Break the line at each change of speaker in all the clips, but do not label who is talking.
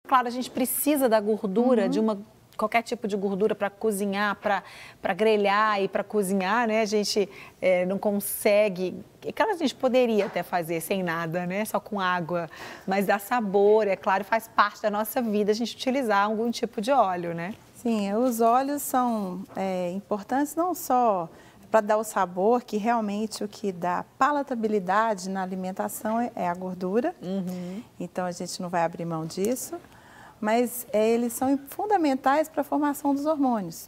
claro, a gente precisa da gordura, de qualquer tipo de gordura para cozinhar, para grelhar e para cozinhar, né? A gente não consegue... Claro, a gente poderia até fazer sem nada, né? Só com água, mas dá sabor, é claro, faz parte da nossa vida a gente utilizar algum tipo de óleo, né?
Sim, os óleos são importantes não só para dar o sabor, que realmente o que dá palatabilidade na alimentação é a gordura. Então a gente não vai abrir mão disso, mas eles são fundamentais para a formação dos hormônios.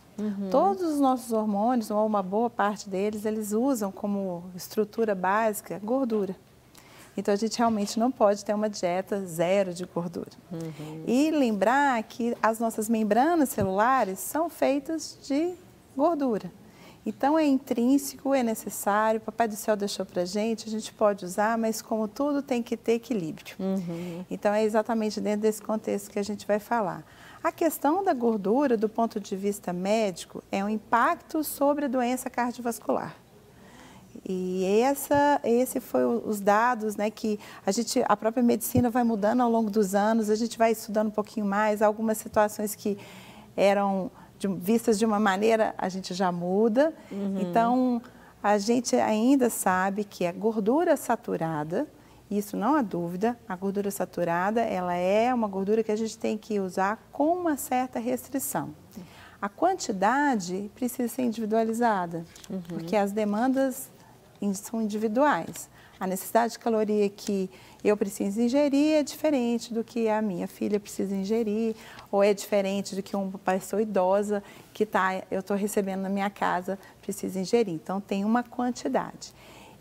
Todos os nossos hormônios, ou uma boa parte deles, eles usam como estrutura básica gordura. Então, a gente realmente não pode ter uma dieta zero de gordura. E lembrar que as nossas membranas celulares são feitas de gordura. Então, é intrínseco, é necessário, o Papai do Céu deixou pra gente, a gente pode usar, mas como tudo tem que ter equilíbrio. Então, é exatamente dentro desse contexto que a gente vai falar. A questão da gordura, do ponto de vista médico, é um impacto sobre a doença cardiovascular. E esse foi os dados, né, que a própria medicina vai mudando ao longo dos anos, a gente vai estudando um pouquinho mais, algumas situações que eram vistas de uma maneira, a gente já muda. Então, a gente ainda sabe que a gordura saturada, isso não há dúvida, a gordura saturada, ela é uma gordura que a gente tem que usar com uma certa restrição. A quantidade precisa ser individualizada, porque as demandas são individuais. A necessidade de caloria que eu preciso ingerir é diferente do que a minha filha precisa ingerir, ou é diferente do que uma pessoa idosa que eu estou recebendo na minha casa precisa ingerir. Então, tem uma quantidade.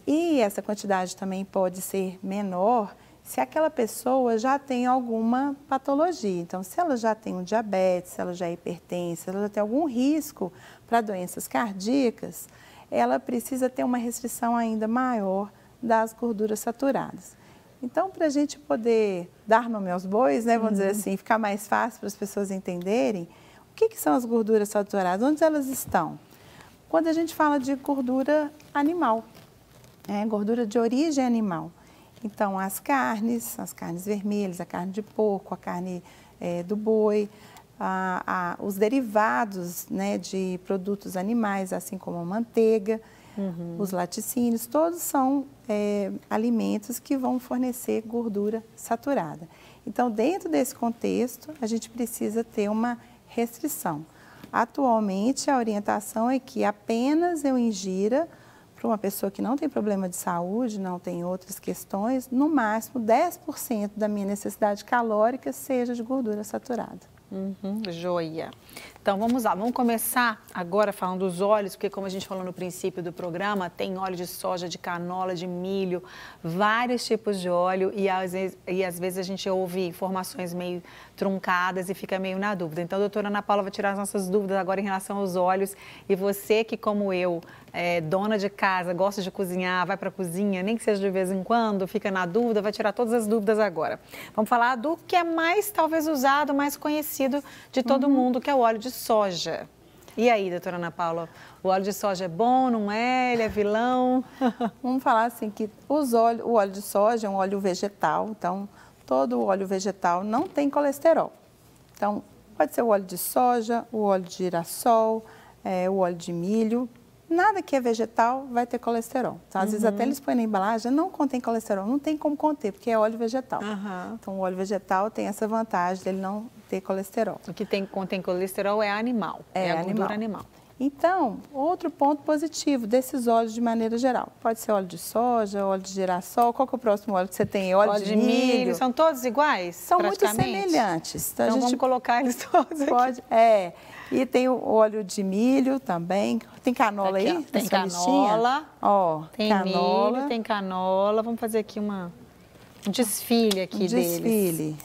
E essa quantidade também pode ser menor se aquela pessoa já tem alguma patologia. Então, se ela já tem um diabetes, se ela já é hipertensa, se ela já tem algum risco para doenças cardíacas, ela precisa ter uma restrição ainda maior das gorduras saturadas. Então, para a gente poder dar nome aos bois, né, vamos dizer assim, ficar mais fácil para as pessoas entenderem, o que são as gorduras saturadas? Onde elas estão? Quando a gente fala de gordura animal, gordura de origem animal. Então, as carnes vermelhas, a carne de porco, a carne do boi, os derivados, né, de produtos animais, assim como a manteiga, os laticínios, todos são alimentos que vão fornecer gordura saturada. Então, dentro desse contexto, a gente precisa ter uma restrição. Atualmente, a orientação é que apenas eu ingira, para uma pessoa que não tem problema de saúde, não tem outras questões, no máximo 10% da minha necessidade calórica seja de gordura saturada.
Joia. Então, vamos lá. Vamos começar agora falando dos óleos, porque como a gente falou no princípio do programa, tem óleo de soja, de canola, de milho, vários tipos de óleo e às vezes a gente ouve informações meio truncadas e fica meio na dúvida. Então, a doutora Ana Paula vai tirar as nossas dúvidas agora em relação aos óleos. E você que, como eu, dona de casa, gosta de cozinhar, vai para a cozinha, nem que seja de vez em quando, fica na dúvida, vai tirar todas as dúvidas agora. Vamos falar do que é mais, talvez, usado, mais conhecido de todo mundo, que é o óleo de soja. E aí, doutora Ana Paula, o óleo de soja é bom, não é? Ele é vilão?
Vamos falar assim que o óleo de soja é um óleo vegetal, então todo óleo vegetal não tem colesterol. Então, pode ser o óleo de soja, o óleo de girassol, o óleo de milho. Nada que é vegetal vai ter colesterol. Então, às vezes até eles põem na embalagem, não contém colesterol. Não tem como conter, porque é óleo vegetal. Então, o óleo vegetal tem essa vantagem dele não ter colesterol.
O que contém colesterol é animal, é a gordura animal.
Então, outro ponto positivo desses óleos de maneira geral. Pode ser óleo de soja, óleo de girassol. Qual que é o próximo óleo que você tem? Óleo de milho.
São todos iguais?
São muito semelhantes.
Então, vamos colocar eles todos aqui.
E tem o óleo de milho também. Tem canola aqui, aí?
Tem canola.
Ó,
tem canola. Milho, tem canola. Vamos fazer aqui um desfile aqui deles. Desfile.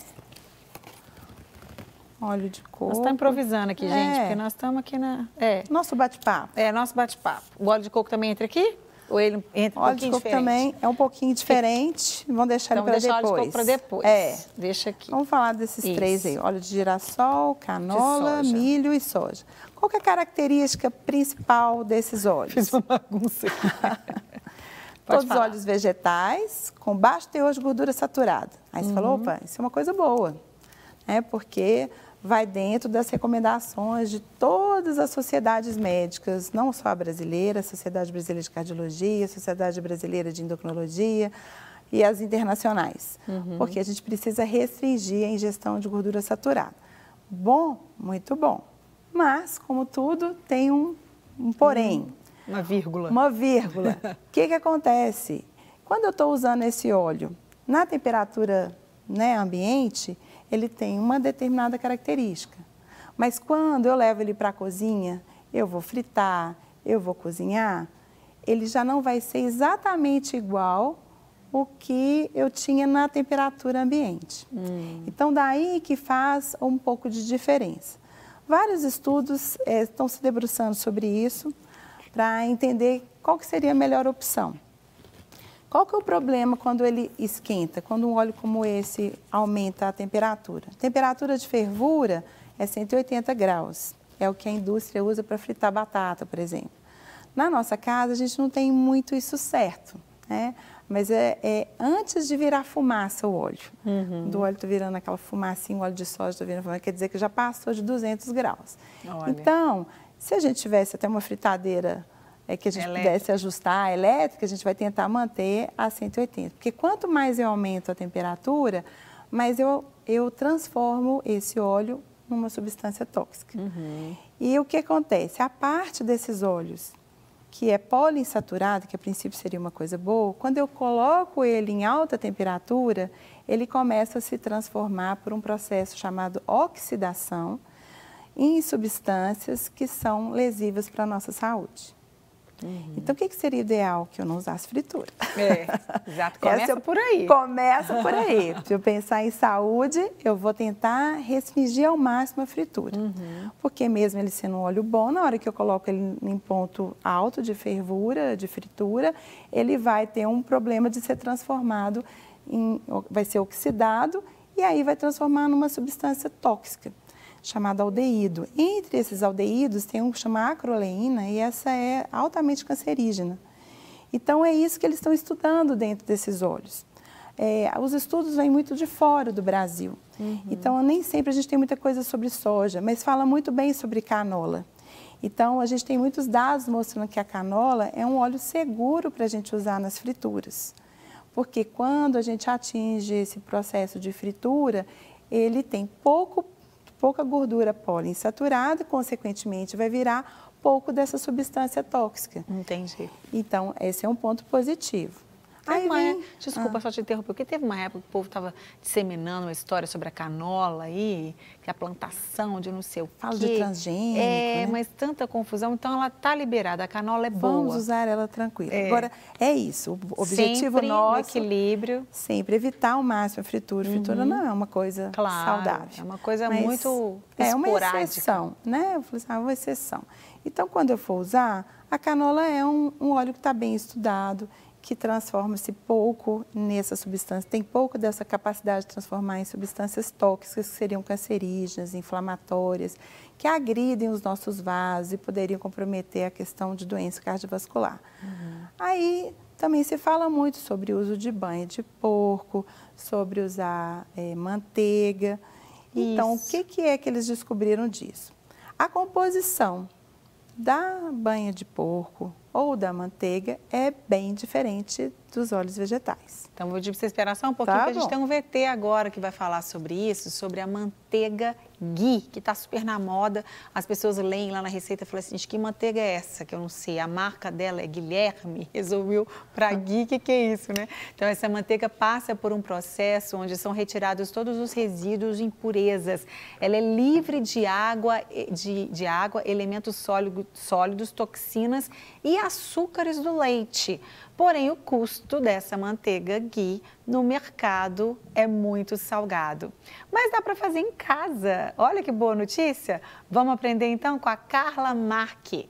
Óleo de coco.
Nós estamos improvisando aqui, gente, porque nós estamos aqui na...
Nosso bate-papo.
Nosso bate-papo. O óleo de coco também entra aqui? Ou ele entra um pouquinho diferente? O óleo de coco
também é um pouquinho diferente. Vamos deixar ele para depois.
Então, deixar o óleo de coco para depois. Deixa aqui.
Vamos falar desses três aí. Óleo de girassol, canola, milho e soja. Qual que é a característica principal desses óleos?
Fiz uma bagunça aqui.
Todos os óleos vegetais, com baixo teor de gordura saturada. Aí você falou, opa, isso é uma coisa boa. porque vai dentro das recomendações de todas as sociedades médicas, não só a brasileira, a Sociedade Brasileira de Cardiologia, a Sociedade Brasileira de Endocrinologia e as internacionais, porque a gente precisa restringir a ingestão de gordura saturada. Bom, muito bom, mas, como tudo, tem um porém.
Uma vírgula.
Uma vírgula. O que acontece? Quando eu estou usando esse óleo na temperatura, né, ambiente, ele tem uma determinada característica. Mas quando eu levo ele para a cozinha, eu vou fritar, eu vou cozinhar, ele já não vai ser exatamente igual o que eu tinha na temperatura ambiente. Então, daí que faz um pouco de diferença. Vários estudos estão se debruçando sobre isso para entender qual que seria a melhor opção. Qual que é o problema quando ele esquenta, quando um óleo como esse aumenta a temperatura? A temperatura de fervura é 180 graus, é o que a indústria usa para fritar batata, por exemplo. Na nossa casa, a gente não tem muito isso certo, né? Mas é antes de virar fumaça o óleo. Do óleo está virando aquela fumacinha, o óleo de soja está virando fumaça, quer dizer que já passou de 200 graus. Olha. Então, se a gente tivesse até uma fritadeira que a gente pudesse ajustar a elétrica, a gente vai tentar manter a 180. Porque quanto mais eu aumento a temperatura, mais eu transformo esse óleo numa substância tóxica. E o que acontece? A parte desses óleos que é poliinsaturado, que a princípio seria uma coisa boa, quando eu coloco ele em alta temperatura, ele começa a se transformar por um processo chamado oxidação em substâncias que são lesivas para a nossa saúde. Então, o que seria ideal? Que eu não usasse fritura.
Exato. Começa por aí.
Começa por aí. Se eu pensar em saúde, eu vou tentar restringir ao máximo a fritura. Porque mesmo ele sendo um óleo bom, na hora que eu coloco ele em ponto alto de fervura, de fritura, ele vai ter um problema de ser transformado vai ser oxidado e aí vai transformar numa substância tóxica, chamado aldeído. Entre esses aldeídos tem um que chama acroleína e essa é altamente cancerígena. Então, é isso que eles estão estudando dentro desses óleos. Os estudos vêm muito de fora do Brasil. Então, nem sempre a gente tem muita coisa sobre soja, mas fala muito bem sobre canola. Então, a gente tem muitos dados mostrando que a canola é um óleo seguro para a gente usar nas frituras. Porque quando a gente atinge esse processo de fritura, ele tem pouca gordura poliinsaturada, consequentemente vai virar pouco dessa substância tóxica.
Entendi.
Então, esse é um ponto positivo.
Desculpa só te interromper, porque teve uma época que o povo estava disseminando uma história sobre a canola aí, que a plantação de não sei o quê.
Fala de transgênico, né?
Mas tanta confusão, então ela está liberada, a canola é boa.
Vamos usar ela tranquila. Agora, é isso, o objetivo
sempre
nosso...
Sempre equilíbrio.
Sempre evitar ao máximo a fritura. Fritura não é uma coisa saudável.
É uma coisa muito esporádica.
É uma exceção, né? Eu falei assim, uma exceção. Então, quando eu for usar, a canola é um óleo que está bem estudado, que transforma-se pouco nessa substância, tem pouco dessa capacidade de transformar em substâncias tóxicas, que seriam cancerígenas, inflamatórias, que agridem os nossos vasos e poderiam comprometer a questão de doença cardiovascular. Aí também se fala muito sobre o uso de banha de porco, sobre usar manteiga. Então, o que é que eles descobriram disso? A composição da banha de porco ou da manteiga é bem diferente dos óleos vegetais.
Então, vou pedir para você esperar só um pouquinho, porque a gente tem um VT agora que vai falar sobre isso, sobre a manteiga ghee, que está super na moda. As pessoas leem lá na receita e falam assim, que manteiga é essa? Que eu não sei, a marca dela é Guilherme, resolveu para ghee, o que é isso, né? Então, essa manteiga passa por um processo onde são retirados todos os resíduos de impurezas. Ela é livre de água, elementos sólidos, toxinas e açúcares do leite. Porém, o custo dessa manteiga ghee no mercado é muito salgado. Mas dá para fazer em casa. Olha que boa notícia. Vamos aprender então com a Carla Marque.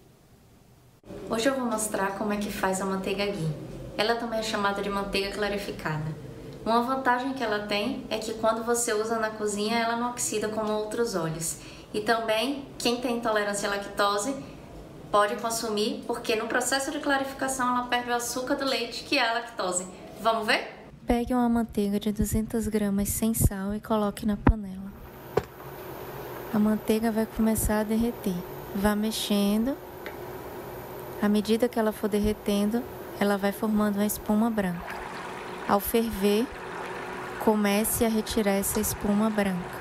Hoje eu vou mostrar como é que faz a manteiga ghee. Ela também é chamada de manteiga clarificada. Uma vantagem que ela tem é que quando você usa na cozinha, ela não oxida como outros óleos. E também, quem tem intolerância à lactose pode consumir, porque no processo de clarificação ela perde o açúcar do leite, que é a lactose. Vamos ver? Pegue uma manteiga de 200 gramas sem sal e coloque na panela. a manteiga vai começar a derreter. Vá mexendo. À medida que ela for derretendo, ela vai formando uma espuma branca. Ao ferver, comece a retirar essa espuma branca.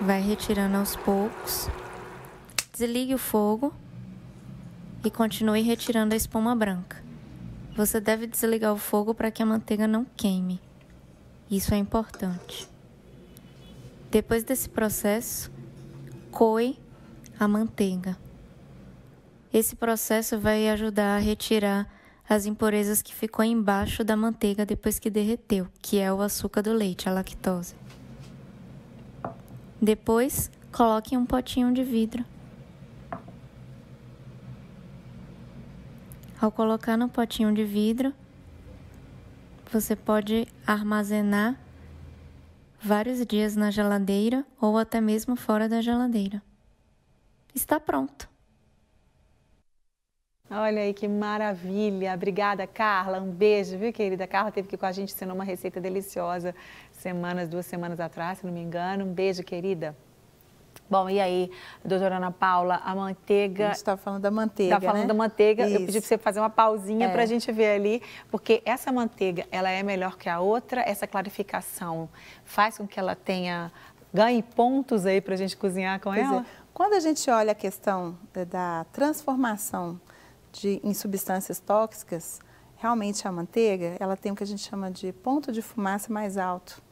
Vai retirando aos poucos. Desligue o fogo e continue retirando a espuma branca. Você deve desligar o fogo para que a manteiga não queime. Isso é importante. Depois desse processo, coe a manteiga. Esse processo vai ajudar a retirar as impurezas que ficou embaixo da manteiga depois que derreteu, que é o açúcar do leite, a lactose. Depois, coloque em um potinho de vidro. Ao colocar no potinho de vidro, você pode armazenar vários dias na geladeira ou até mesmo fora da geladeira. Está pronto.
Olha aí que maravilha. Obrigada, Carla. Um beijo, viu, querida? A Carla esteve aqui com a gente ensinou uma receita deliciosa 2 semanas atrás, se não me engano. Um beijo, querida. Bom, e aí, doutora Ana Paula, a manteiga...
A gente está falando da manteiga,
Está falando da manteiga.
Isso.
Eu pedi para você fazer uma pausinha para a gente ver ali, porque essa manteiga, ela é melhor que a outra. Essa clarificação faz com que ela ganhe pontos aí para a gente cozinhar com ela?
Quando a gente olha a questão da transformação em substâncias tóxicas, realmente a manteiga, ela tem o que a gente chama de ponto de fumaça mais alto.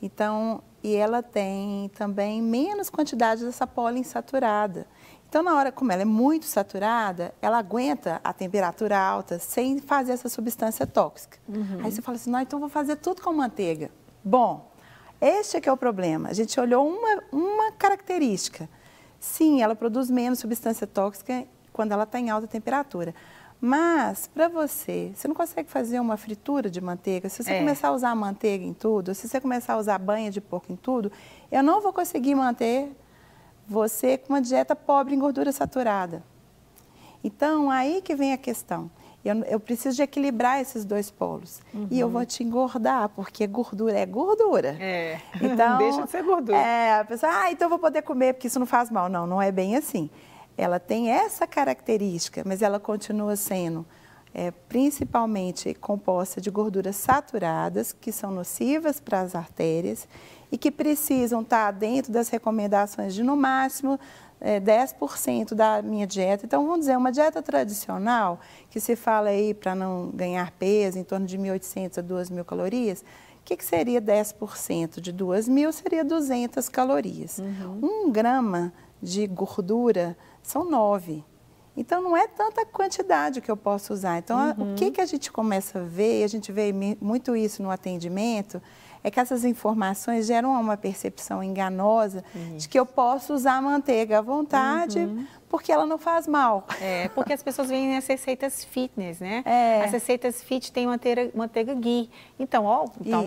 Então, e ela tem também menos quantidade dessa poliinsaturada. Então, na hora como ela é muito saturada, ela aguenta a temperatura alta sem fazer essa substância tóxica. Aí você fala assim, não, então vou fazer tudo com manteiga. Bom, este é que é o problema. A gente olhou uma característica. Sim, ela produz menos substância tóxica quando ela está em alta temperatura. Mas, para você não consegue fazer uma fritura de manteiga, se você começar a usar manteiga em tudo, se você começar a usar banha de porco em tudo, eu não vou conseguir manter você com uma dieta pobre em gordura saturada. Então, aí que vem a questão. Eu preciso de equilibrar esses dois polos. E eu vou te engordar, porque gordura é gordura. Então,
não deixa de ser gordura.
A pessoa, então eu vou poder comer, porque isso não faz mal. Não, não é bem assim. Ela tem essa característica, mas ela continua sendo principalmente composta de gorduras saturadas, que são nocivas para as artérias e que precisam estar dentro das recomendações de, no máximo, 10% da minha dieta. Então, vamos dizer, uma dieta tradicional, que se fala aí para não ganhar peso, em torno de 1.800 a 2.000 calorias, o que seria 10% de 2.000? Seria 200 calorias. 1 grama de gordura são 9. Então, não é tanta quantidade que eu posso usar. Então, o que a gente começa a ver, e a gente vê muito isso no atendimento, é que essas informações geram uma percepção enganosa de que eu posso usar a manteiga à vontade, porque ela não faz mal.
Porque as pessoas veem as receitas fitness, né? As receitas fit têm manteiga ghee. Então,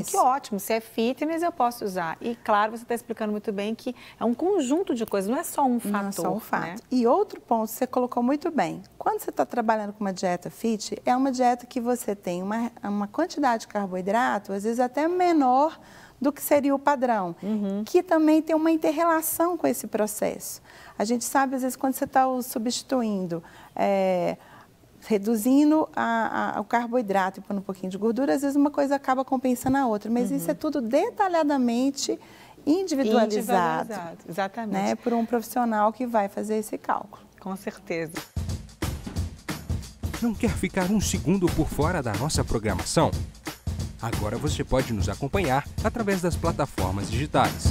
que ótimo, se é fitness eu posso usar. E claro, você está explicando muito bem que é um conjunto de coisas, não é só um fator.
Não é só um fato.
Né?
E outro ponto, você colocou muito bem. Quando você está trabalhando com uma dieta fit, é uma dieta que você tem uma quantidade de carboidrato, às vezes até menor do que seria o padrão, que também tem uma inter-relação com esse processo. A gente sabe, às vezes, quando você está substituindo, reduzindo o carboidrato e pondo um pouquinho de gordura, às vezes uma coisa acaba compensando a outra, mas isso é tudo detalhadamente individualizado.
Exatamente.
Né, por um profissional que vai fazer esse cálculo.
Com certeza.
Não quer ficar um segundo por fora da nossa programação? Agora você pode nos acompanhar através das plataformas digitais.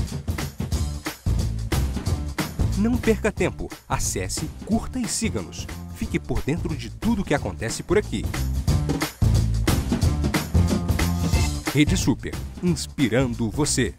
Não perca tempo, acesse, curta e siga-nos. Fique por dentro de tudo o que acontece por aqui. Rede Super, inspirando você.